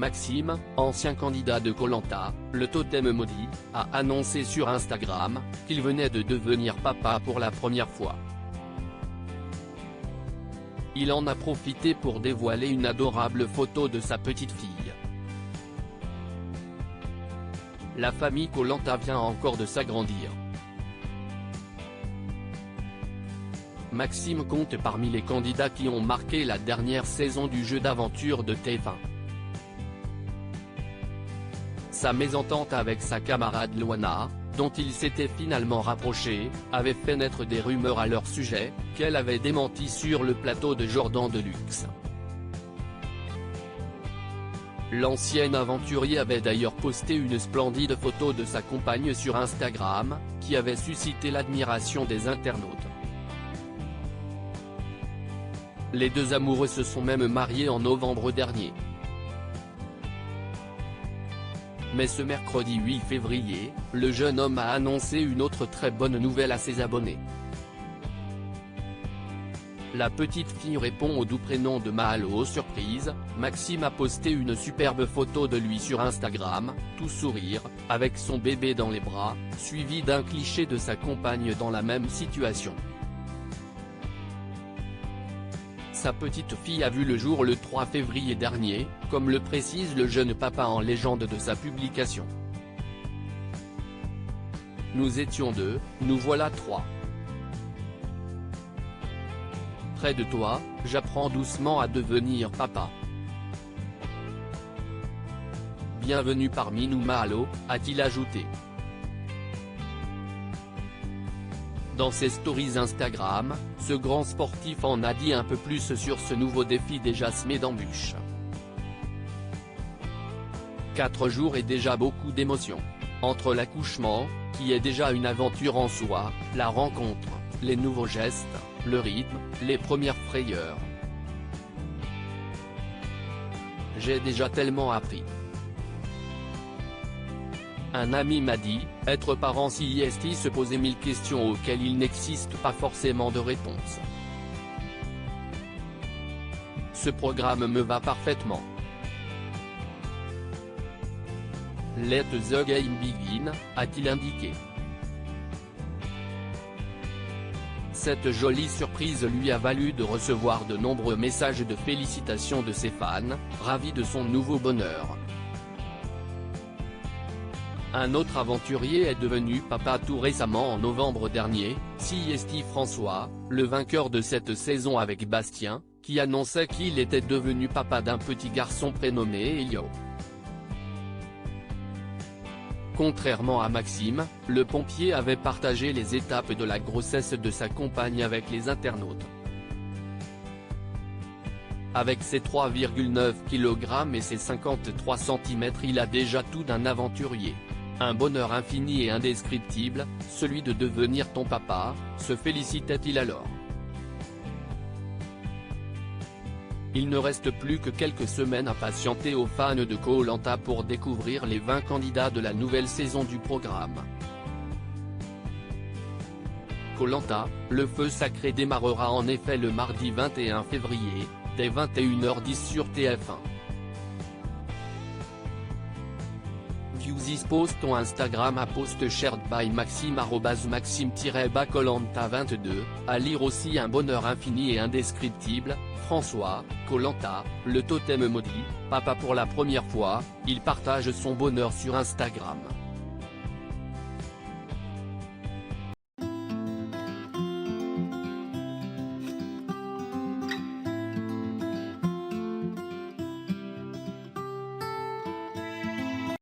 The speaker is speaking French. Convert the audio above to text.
Maxime, ancien candidat de Koh Lanta, le totem maudit, a annoncé sur Instagram qu'il venait de devenir papa pour la première fois. Il en a profité pour dévoiler une adorable photo de sa petite fille. La famille Koh Lanta vient encore de s'agrandir. Maxime compte parmi les candidats qui ont marqué la dernière saison du jeu d'aventure de TF1. Sa mésentente avec sa camarade Loana, dont il s'était finalement rapproché, avait fait naître des rumeurs à leur sujet, qu'elle avait démenti sur le plateau de Jordan Deluxe. L'ancien aventurier avait d'ailleurs posté une splendide photo de sa compagne sur Instagram, qui avait suscité l'admiration des internautes. Les deux amoureux se sont même mariés en novembre dernier. Mais ce mercredi 8 février, le jeune homme a annoncé une autre très bonne nouvelle à ses abonnés. La petite fille répond au doux prénom de Mahalo. Surprise, Maxime a posté une superbe photo de lui sur Instagram, tout sourire, avec son bébé dans les bras, suivi d'un cliché de sa compagne dans la même situation. Sa petite fille a vu le jour le 3 février dernier, comme le précise le jeune papa en légende de sa publication. Nous étions deux, nous voilà trois. Près de toi, j'apprends doucement à devenir papa. Bienvenue parmi nous Mahalo, a-t-il ajouté. Dans ses stories Instagram, ce grand sportif en a dit un peu plus sur ce nouveau défi déjà semé d'embûches. 4 jours et déjà beaucoup d'émotions. Entre l'accouchement, qui est déjà une aventure en soi, la rencontre, les nouveaux gestes, le rythme, les premières frayeurs. J'ai déjà tellement appris. Un ami m'a dit, être parent c'est se poser 1000 questions auxquelles il n'existe pas forcément de réponse. Ce programme me va parfaitement. Let the game begin, a-t-il indiqué. Cette jolie surprise lui a valu de recevoir de nombreux messages de félicitations de ses fans, ravis de son nouveau bonheur. Un autre aventurier est devenu papa tout récemment en novembre dernier, CST François, le vainqueur de cette saison avec Bastien, qui annonçait qu'il était devenu papa d'un petit garçon prénommé Elio. Contrairement à Maxime, le pompier avait partagé les étapes de la grossesse de sa compagne avec les internautes. Avec ses 3,9 kg et ses 53 cm, il a déjà tout d'un aventurier. Un bonheur infini et indescriptible, celui de devenir ton papa, se félicitait-il alors. Il ne reste plus que quelques semaines à patienter aux fans de Koh Lanta pour découvrir les 20 candidats de la nouvelle saison du programme. Koh Lanta, le feu sacré démarrera en effet le mardi 21 février, dès 21h10 sur TF1. View this post on Instagram à post shared by Maxime @maxime-kohlanta22, à lire aussi un bonheur infini et indescriptible, François, Koh Lanta, le totem maudit, papa pour la première fois, il partage son bonheur sur Instagram.